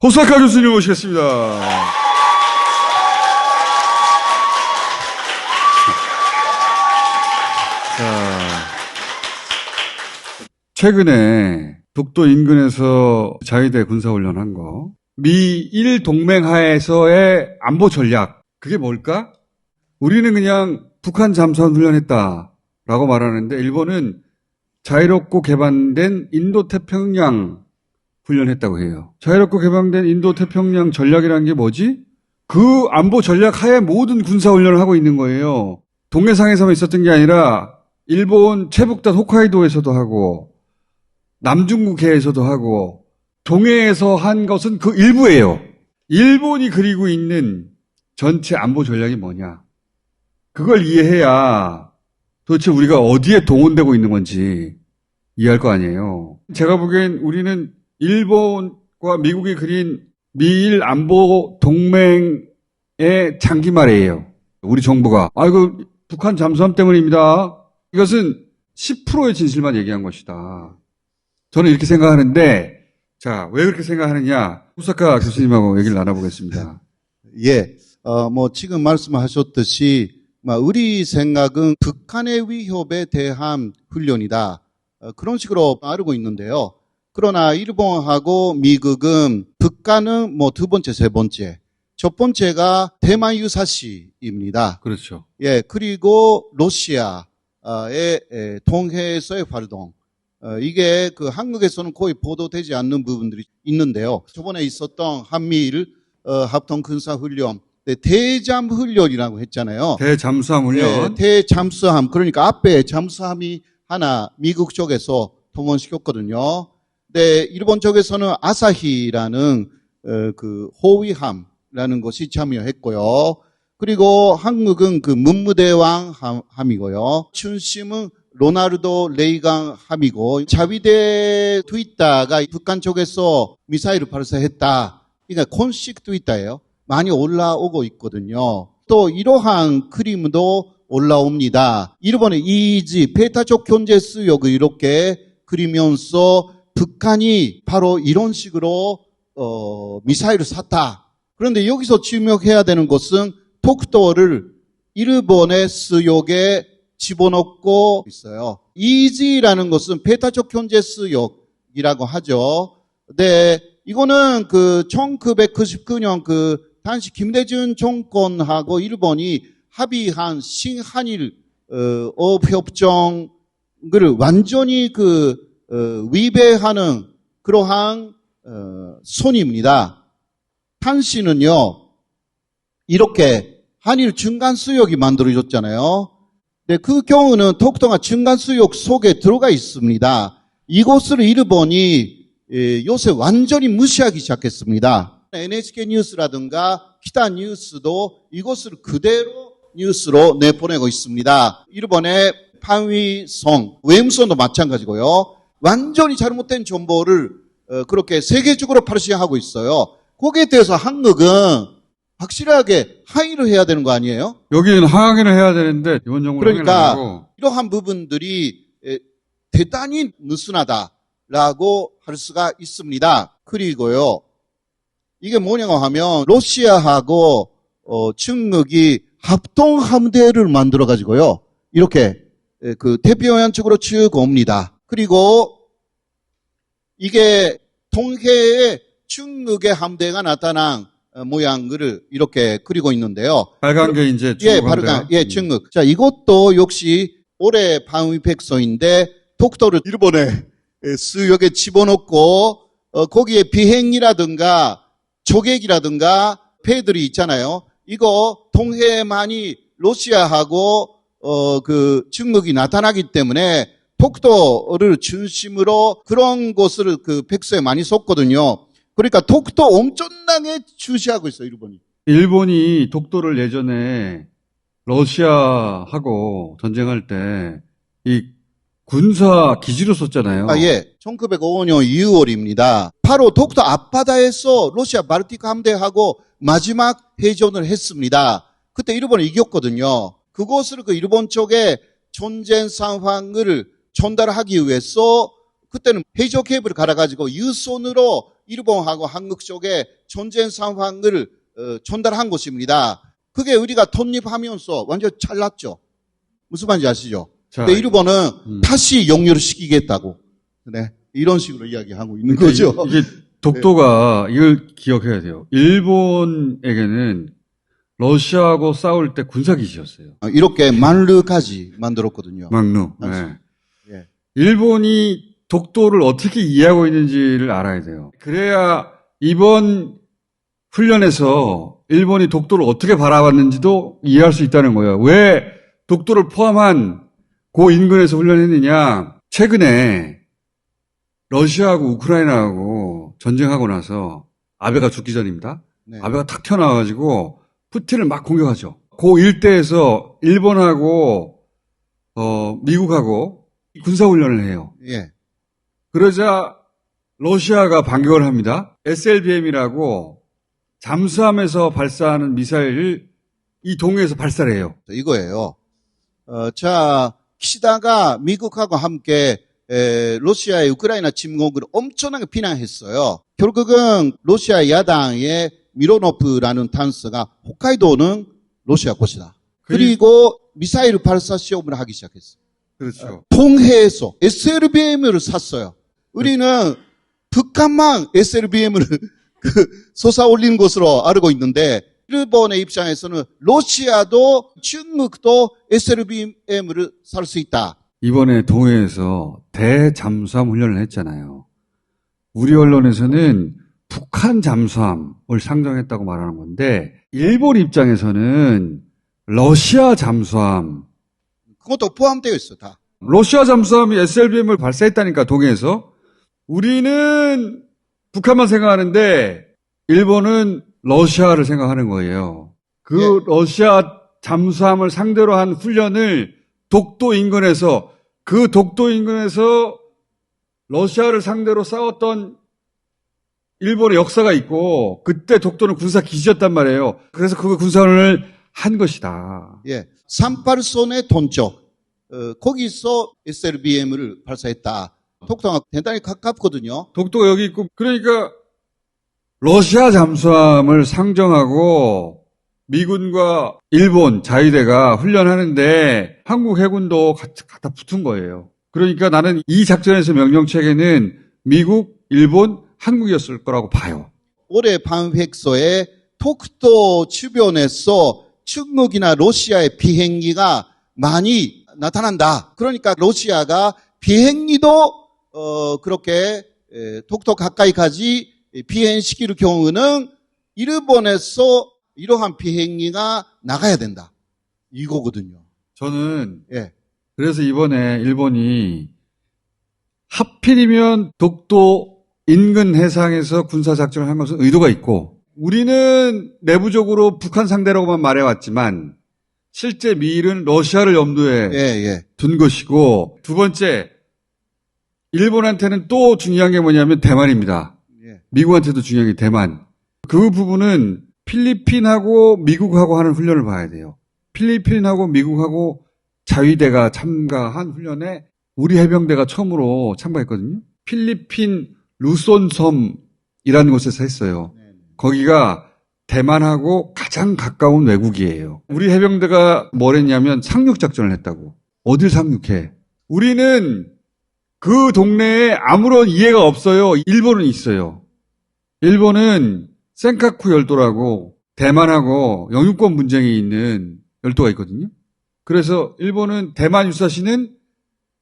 호사카 교수님 모시겠습니다. 자, 최근에 독도 인근에서 자위대 군사훈련한 거, 미일 동맹 하에서의 안보 전략, 그게 뭘까? 우리는 그냥 북한 잠수함 훈련했다라고 말하는데 일본은 자유롭고 개방된 인도태평양 훈련했다고 해요. 자유롭고 개방된 인도태평양 전략이라는 게 뭐지? 그 안보 전략 하에 모든 군사훈련을 하고 있는 거예요. 동해상에서만 있었던 게 아니라 일본 최북단 홋카이도에서도 하고 남중국해에서도 하고 동해에서 한 것은 그 일부예요. 일본이 그리고 있는 전체 안보 전략이 뭐냐. 그걸 이해해야 도대체 우리가 어디에 동원되고 있는 건지 이해할 거 아니에요. 제가 보기엔 우리는 일본과 미국이 그린 미일 안보 동맹의 장기말이에요. 우리 정부가. 이거 북한 잠수함 때문입니다. 이것은 10%의 진실만 얘기한 것이다. 저는 이렇게 생각하는데, 자, 왜 그렇게 생각하느냐? 후사카 교수님하고 얘기를 나눠보겠습니다. 예, 지금 말씀하셨듯이, 우리 생각은 북한의 위협에 대한 훈련이다. 그런 식으로 알고 있는데요. 그러나 일본하고 미국은 북한은 두 번째, 세 번째. 첫 번째가 대만 유사시입니다. 그렇죠. 예, 그리고 러시아의 동해에서의 활동. 이게 한국에서는 거의 보도되지 않는 부분들이 있는데요. 저번에 있었던 한미일 합동 군사훈련, 대잠 훈련이라고 했잖아요. 대잠수함 훈련. 대잠수함. 그러니까 앞에 잠수함이 하나 미국 쪽에서 동원시켰거든요. 일본 쪽에서는 아사히라는 호위함이라는 것이 참여했고요. 그리고 한국은 문무대왕 함이고요. 중심은 로나르도 레이간 함이고 자위대 트위터가 북한 쪽에서 미사일을 발사했다. 그러니까 콘식 트위터예요. 많이 올라오고 있거든요. 또 이러한 그림도 올라옵니다. 일본의 이지 페타적 견제 수역을 이렇게 그리면서 북한이 바로 이런 식으로 미사일을 쐈다. 그런데 여기서 주목해야 되는 것은 독도를 일본의 수역에 집어넣고 있어요. 이지라는 것은 페타적 견제 수역이라고 하죠. 이거는 1999년 당시 김대중 정권하고 일본이 합의한 신한일 어협정을 완전히 위배하는 그러한 손입니다. 당시는요 이렇게 한일 중간 수역이 만들어졌잖아요. 그 경우는 독도가 중간 수역 속에 들어가 있습니다. 이것을 일본이 요새 완전히 무시하기 시작했습니다. NHK 뉴스라든가 기타 뉴스도 이것을 그대로 뉴스로 내보내고 있습니다. 일본의 판위성, 외무성도 마찬가지고요. 완전히 잘못된 정보를 그렇게 세계적으로 발신하고 있어요. 거기에 대해서 한국은 확실하게 항의를 해야 되는 거 아니에요? 여기는 항의를 해야 되는데 이번 정부는 그러니까 항의를 안 하고. 이러한 부분들이 대단히 느슨하다라고 할 수가 있습니다. 그리고요. 이게 뭐냐고 하면 러시아하고 중국이 합동 함대를 만들어 가지고요. 이렇게 태평양 쪽으로 쭉 옵니다. 그리고 이게 동해에 중국의 함대가 나타난 모양을 이렇게 그리고 있는데요. 빨간 게 이제 중국 함대야? 중국. 자, 이것도 역시 올해 방위백서인데 독도를 일본의 수역에 집어넣고 거기에 비행이라든가 조객이라든가 배들이 있잖아요. 이거 동해만이 러시아하고 중국이 나타나기 때문에 독도를 중심으로 그런 것을 백서에 많이 썼거든요. 그러니까 독도 엄청나게 주시하고 있어요, 일본이. 일본이 독도를 예전에 러시아하고 전쟁할 때 이 군사 기지로 썼잖아요. 1905년 6월입니다. 바로 독도 앞바다에서 러시아 발티크 함대하고 마지막 해전을 했습니다. 그때 일본을 이겼거든요. 그것을 일본 쪽에 전쟁 상황을 전달하기 위해서 그때는 해저 케이블을 갈아가지고 유선으로 일본하고 한국 쪽에 전쟁 상황을 전달한 것입니다. 그게 우리가 독립하면서 완전 잘났죠. 무슨 말인지 아시죠? 자, 근데 일본은 다시 영유를 시키겠다고. 네. 이런 식으로 이야기하고 있는 그러니까 거죠. 이게 독도가 이걸 기억해야 돼요. 일본에게는 러시아하고 싸울 때 군사기지였어요. 이렇게 만르까지 만들었거든요. 막루. 당시. 네. 예. 일본이 독도를 어떻게 이해하고 있는지를 알아야 돼요. 그래야 이번 훈련에서 일본이 독도를 어떻게 바라봤는지도 이해할 수 있다는 거예요. 왜 독도를 포함한 그 인근에서 훈련했느냐. 최근에 러시아하고 우크라이나하고 전쟁하고 나서 아베가 죽기 전입니다. 네. 아베가 탁 튀어나와가지고 푸틴을 막 공격하죠. 그 일대에서 일본하고 미국하고 군사훈련을 해요. 예. 그러자 러시아가 반격을 합니다. SLBM이라고 잠수함에서 발사하는 미사일을 이 동해에서 발사를 해요. 이거예요. 자, 키시다가 미국하고 함께 러시아의 우크라이나 침공을 엄청나게 비난했어요. 결국은 러시아 야당의 미로노프라는 탄스가 홋카이도는 러시아 것이다. 그리고 미사일 발사 시험을 하기 시작했어요. 그렇죠. 동해에서 SLBM을 샀어요. 우리는 북한만 SLBM을 솟아 올린 것으로 알고 있는데 일본의 입장에서는 러시아도 중국도 SLBM을 살 수 있다. 이번에 동해에서 대잠수함 훈련을 했잖아요. 우리 언론에서는 북한 잠수함을 상정했다고 말하는 건데 일본 입장에서는 러시아 잠수함, 그것도 포함되어 있어 다. 러시아 잠수함이 SLBM을 발사했다니까 동해에서. 우리는 북한만 생각하는데 일본은 러시아를 생각하는 거예요. 그 예. 러시아 잠수함을 상대로 한 훈련을 독도 인근에서 그 독도 인근에서 러시아를 상대로 싸웠던 일본의 역사가 있고 그때 독도는 군사 기지였단 말이에요. 그래서 그 군사훈련을 한 것이다. 예. 38선의 동쪽 거기서 SLBM을 발사했다. 독도가 대단히 가깝거든요. 독도가 여기 있고 그러니까 러시아 잠수함을 상정하고 미군과 일본 자위대가 훈련하는데 한국 해군도 갖다 붙은 거예요. 그러니까 나는 이 작전에서 명령체계는 미국, 일본, 한국이었을 거라고 봐요. 올해 방획서에 독도 주변에서 중국이나 러시아의 비행기가 많이 나타난다. 그러니까 러시아가 비행기도 그렇게 독도 가까이까지 비행시킬 경우는 일본에서 이러한 비행기가 나가야 된다. 이거거든요. 저는 예. 그래서 이번에 일본이 하필이면 독도 인근 해상에서 군사작전을 한 것은 의도가 있고 우리는 내부적으로 북한 상대라고만 말해왔지만 실제 미일은 러시아를 염두에 예. 둔 것이고 두 번째 일본한테는 또 중요한 게 뭐냐면 대만입니다. 예. 미국한테도 중요한 게 대만. 그 부분은 필리핀하고 미국하고 하는 훈련을 봐야 돼요. 필리핀하고 미국하고 자위대가 참가한 훈련에 우리 해병대가 처음으로 참가했거든요. 필리핀 루손섬이라는 곳에서 했어요. 거기가 대만하고 가장 가까운 외국이에요. 우리 해병대가 뭘 했냐면 상륙작전을 했다고. 어딜 상륙해? 우리는 그 동네에 아무런 이해가 없어요. 일본은 있어요. 일본은 센카쿠 열도라고 대만하고 영유권 분쟁이 있는 열도가 있거든요. 그래서 일본은 대만 유사시는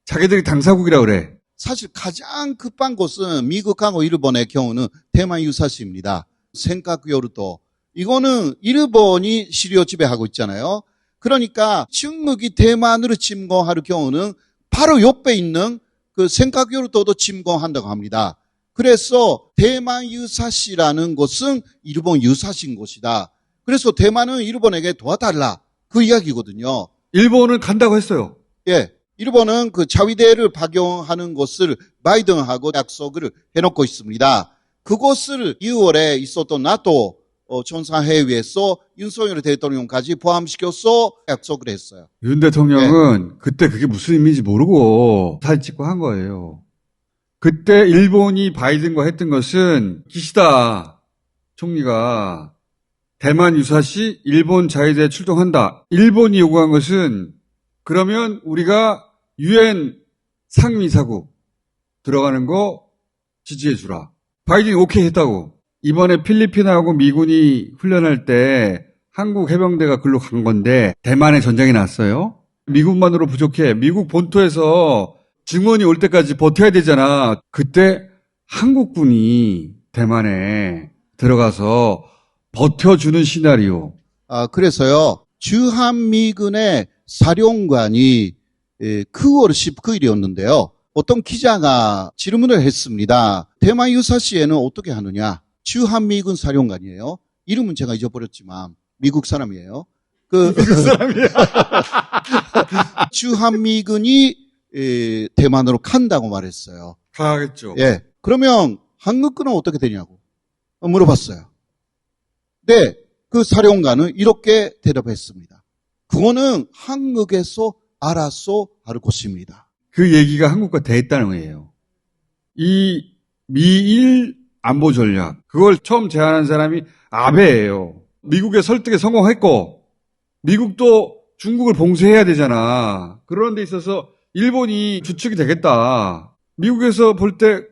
자기들이 당사국이라고 그래. 사실 가장 급한 곳은 미국하고 일본의 경우는 대만 유사시입니다. 센카쿠 요르도. 이거는 일본이 시리아 지배하고 있잖아요. 그러니까 중국이 대만으로 침공할 경우는 바로 옆에 있는 그 센카쿠 요르도도 침공한다고 합니다. 그래서 대만 유사시라는 것은 일본 유사시인 곳이다. 그래서 대만은 일본에게 도와달라. 그 이야기거든요. 일본은 간다고 했어요. 예. 일본은 그 자위대를 박용하는 것을 바이든하고 약속을 해놓고 있습니다. 그것을 2월에 있었던 나토 정상회의에서 윤석열 대통령까지 포함시켜서 약속을 했어요. 윤 대통령은 그때 그게 무슨 의미인지 모르고 사진 찍고 한 거예요. 그때 일본이 바이든과 했던 것은 기시다 총리가 대만 유사시 일본 자위대에 출동한다. 일본이 요구한 것은 그러면 우리가 유엔 상임이사국 들어가는 거 지지해 주라. 바이든이 오케이 했다고. 이번에 필리핀하고 미군이 훈련할 때 한국 해병대가 글로 간 건데 대만에 전쟁이 났어요. 미군만으로 부족해. 미국 본토에서 증원이 올 때까지 버텨야 되잖아. 그때 한국군이 대만에 들어가서 버텨주는 시나리오. 그래서요, 주한미군의 사령관이 9월 19일이었는데요. 어떤 기자가 질문을 했습니다. 대만 유사시에는 어떻게 하느냐? 주한미군 사령관이에요. 이름은 제가 잊어버렸지만 미국 사람이에요. 미국 사람이야. 주한미군이 대만으로 간다고 말했어요. 가겠죠. 예. 그러면 한국군은 어떻게 되냐고 물어봤어요. 네, 그 사령관은 이렇게 대답했습니다. 그거는 한국에서 알아서 할 것입니다. 그 얘기가 한국과 대했다는 거예요. 이 미일 안보 전략, 그걸 처음 제안한 사람이 아베예요. 미국의 설득에 성공했고, 미국도 중국을 봉쇄해야 되잖아. 그런 데 있어서 일본이 주축이 되겠다. 미국에서 볼 때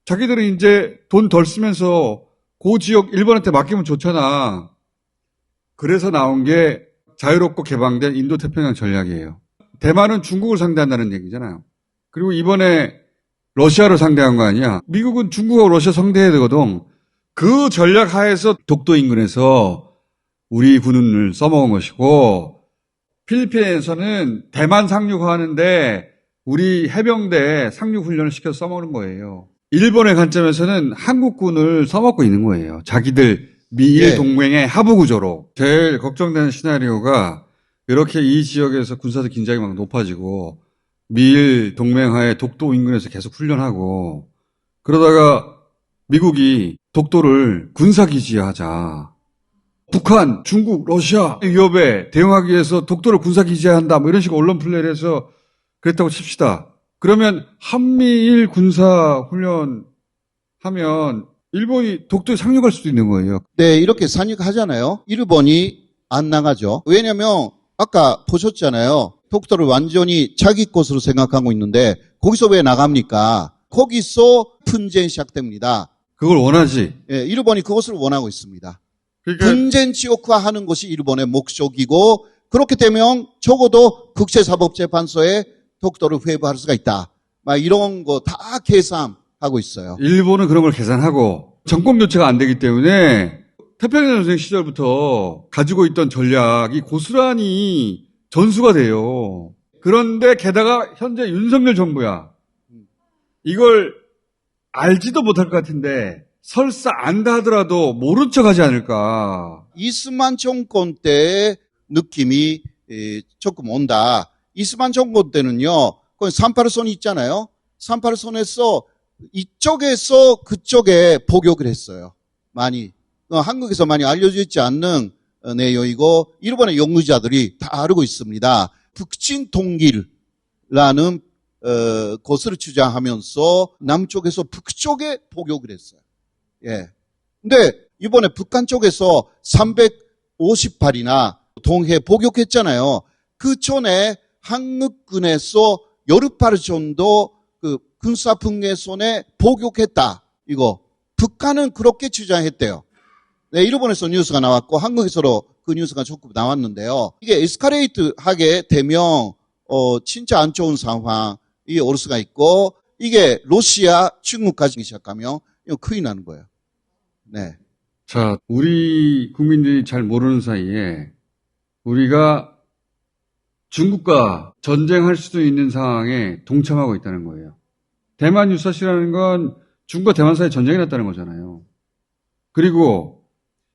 자기들은 이제 돈 덜 쓰면서 그 지역 일본한테 맡기면 좋잖아. 그래서 나온 게 자유롭고 개방된 인도태평양 전략이에요. 대만은 중국을 상대한다는 얘기잖아요. 그리고 이번에 러시아를 상대한 거 아니야. 미국은 중국하고 러시아 상대해야 되거든. 그 전략 하에서 독도 인근에서 우리 군을 써먹은 것이고, 필리핀에서는 대만 상륙하는데 우리 해병대 상륙 훈련을 시켜서 써먹는 거예요. 일본의 관점에서는 한국군을 써먹고 있는 거예요. 자기들 미일 동맹의 하부 구조로. 제일 걱정되는 시나리오가 이렇게 이 지역에서 군사적 긴장이 막 높아지고 미일 동맹하에 독도 인근에서 계속 훈련하고 그러다가 미국이 독도를 군사기지하자. 북한, 중국, 러시아 위협에 대응하기 위해서 독도를 군사기지한다. 뭐 이런 식으로 언론 플레이를 해서 그랬다고 칩시다. 그러면 한미일 군사훈련 하면 일본이 독도에 상륙할 수도 있는 거예요. 네, 이렇게 상륙하잖아요. 일본이 안 나가죠. 왜냐면 아까 보셨잖아요. 독도를 완전히 자기 것으로 생각하고 있는데 거기서 왜 나갑니까? 거기서 분쟁이 시작됩니다. 그걸 원하지. 예, 일본이 그것을 원하고 있습니다. 그러니까 분쟁 지역화하는 것이 일본의 목적이고 그렇게 되면 적어도 국제사법재판소에 독도를 회부할 수가 있다. 막 이런 거 다 계산하고 있어요. 일본은 그런 걸 계산하고 정권 교체가 안 되기 때문에 태평양 전쟁 시절부터 가지고 있던 전략이 고스란히 전수가 돼요. 그런데 게다가 현재 윤석열 정부야. 이걸 알지도 못할 것 같은데 설사 안다 하더라도 모른 척 하지 않을까. 이스만 정권 때의 느낌이 조금 온다. 이스만 정권 때는요. 38선이 있잖아요. 38선에서 이쪽에서 그쪽에 복역을 했어요. 많이. 한국에서 많이 알려져 있지 않는 내용이고 일본의 연구자들이 다 알고 있습니다. 북진 통일라는 것을 주장하면서 남쪽에서 북쪽에 복역을 했어요. 예. 근데 이번에 북한 쪽에서 350발이나 동해 복역했잖아요. 그 전에 한국군에서 10발 정도 그 군사 분계선에 복역했다. 이거 북한은 그렇게 주장했대요. 네, 일본에서 뉴스가 나왔고 한국에서도 그 뉴스가 조금 나왔는데요. 이게 에스컬레이트 하게 되면 진짜 안 좋은 상황이 올 수가 있고 이게 러시아, 중국까지 시작하면 이거 큰일 나는 거예요. 네. 자, 우리 국민들이 잘 모르는 사이에 우리가 중국과 전쟁할 수도 있는 상황에 동참하고 있다는 거예요. 대만 유사시라는 건 중국과 대만 사이에 전쟁이 났다는 거잖아요. 그리고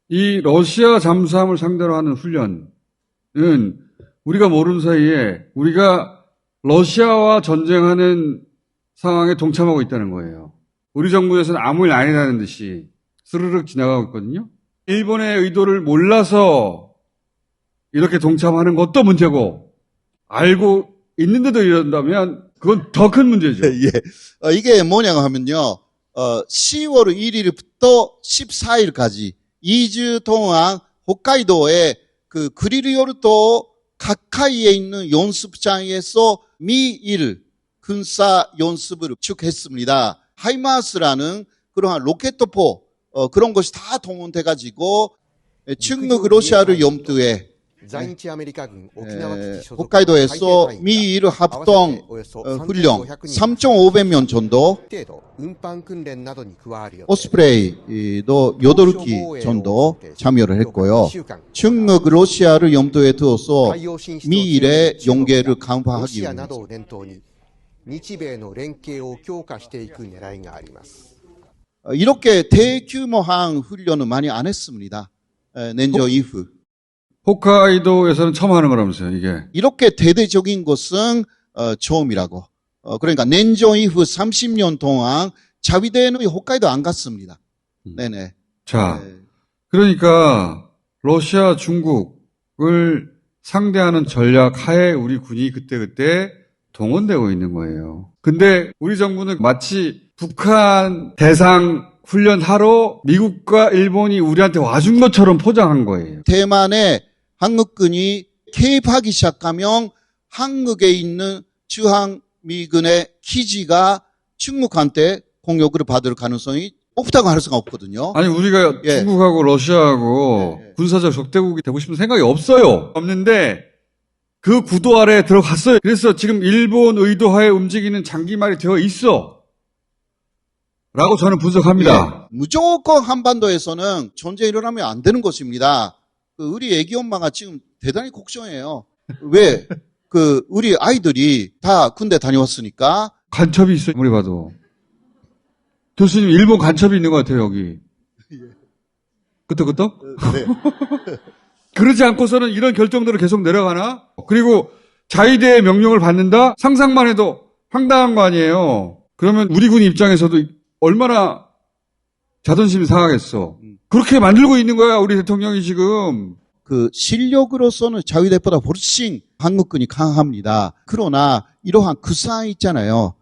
이 러시아 잠수함을 상대로 하는 훈련은 우리가 모르는 사이에 우리가 러시아와 전쟁하는 상황에 동참하고 있다는 거예요. 우리 정부에서는 아무 일 아니라는 듯이 스르륵 지나가고 있거든요. 일본의 의도를 몰라서 이렇게 동참하는 것도 문제고 알고 있는데도 이런다면 그건 더 큰 문제죠. 예. 이게 뭐냐고 하면요. 10월 1일부터 14일까지 2주 동안 홋카이도의 그 그리리요르도 가까이에 있는 연습장에서 미일 군사 연습을 쭉 했습니다. 하이마스라는 그러한 로켓포 그런 것이 다 동원돼가지고 중국 러시아를 염두에 홋카이도에서 미일 합동 훈련 3,500명 정도, 오스프레이도 8기 정도 참여를 했고요. 중국 러시아를 염두에 두어서 미일의 연계를 강화하기 위해서 이렇게 대규모한 훈련을 많이 안 했습니다. 냉전 이후. 홋카이도에서는 처음 하는 거라면서요, 이게. 이렇게 대대적인 것은 처음이라고. 그러니까 냉전 이후 30년 동안 자위대는 홋카이도 안 갔습니다. 네네. 자, 그러니까 러시아, 중국을 상대하는 전략 하에 우리 군이 그때그때 동원되고 있는 거예요. 근데 우리 정부는 마치 북한 대상 훈련하러 미국과 일본이 우리한테 와준 것처럼 포장한 거예요. 대만에 한국군이 개입하기 시작하면 한국에 있는 주한미군의 기지가 중국한테 공격을 받을 가능성이 없다고 할 수가 없거든요. 아니, 우리가 예. 중국하고 러시아하고 군사적 적대국이 되고 싶은 생각이 없어요. 없는데 그 구도 아래에 들어갔어요. 그래서 지금 일본 의도하에 움직이는 장기말이 되어 있어. 라고 저는 분석합니다. 예. 무조건 한반도에서는 전쟁이 일어나면 안 되는 것입니다. 우리 애기 엄마가 지금 대단히 걱정해요. 왜? 우리 아이들이 다 군대 다녀왔으니까. 간첩이 있어요. 아무리 봐도. 교수님, 일본 간첩이 있는 것 같아요, 여기. 끄떡끄떡? 네. 그러지 않고서는 이런 결정들을 계속 내려가나? 그리고 자위대의 명령을 받는다? 상상만 해도 황당한 거 아니에요. 그러면 우리 군 입장에서도 얼마나 자존심이 상하겠어. 그렇게 만들고 있는 거야, 우리 대통령이 지금. 실력으로서는 자위대보다 훨씬 한국군이 강합니다. 그러나 이러한 구상 있잖아요.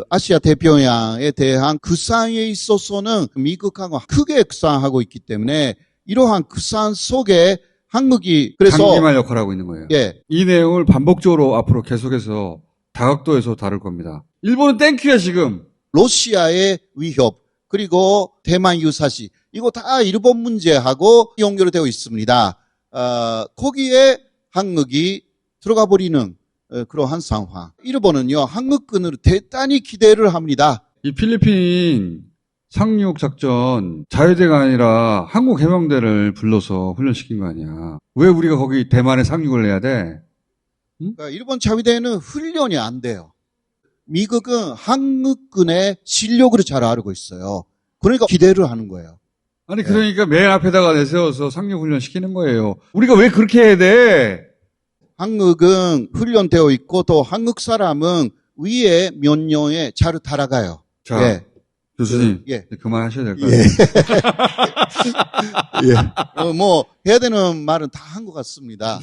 아시아 태평양에 대한 구상에 있어서는 미국하고 크게 구상하고 있기 때문에 이러한 구상 속에 한국이 그래서 장기말 역할을 하고 있는 거예요. 예. 이 내용을 반복적으로 앞으로 계속해서 다각도에서 다룰 겁니다. 일본은 땡큐야, 지금. 러시아의 위협 그리고 대만 유사시 이거 다 일본 문제하고 연결되어 있습니다. 거기에 한국이 들어가 버리는 그러한 상황. 일본은요 한국군을 대단히 기대를 합니다. 이 필리핀 상륙 작전 자위대가 아니라 한국 해병대를 불러서 훈련시킨 거 아니야. 왜 우리가 거기 대만에 상륙을 해야 돼? 응? 그러니까 일본 자위대는 훈련이 안 돼요. 미국은 한국군의 실력을 잘 알고 있어요. 그러니까 기대를 하는 거예요. 아니 그러니까 맨 앞에다가 내세워서 상륙 훈련 시키는 거예요. 우리가 왜 그렇게 해야 돼? 한국은 훈련되어 있고 또 한국 사람은 위에 명령에 잘 따라가요. 자, 예. 교수님, 예. 그만하셔야 될 것 같아요. 예. 뭐 해야 되는 말은 다 한 것 같습니다.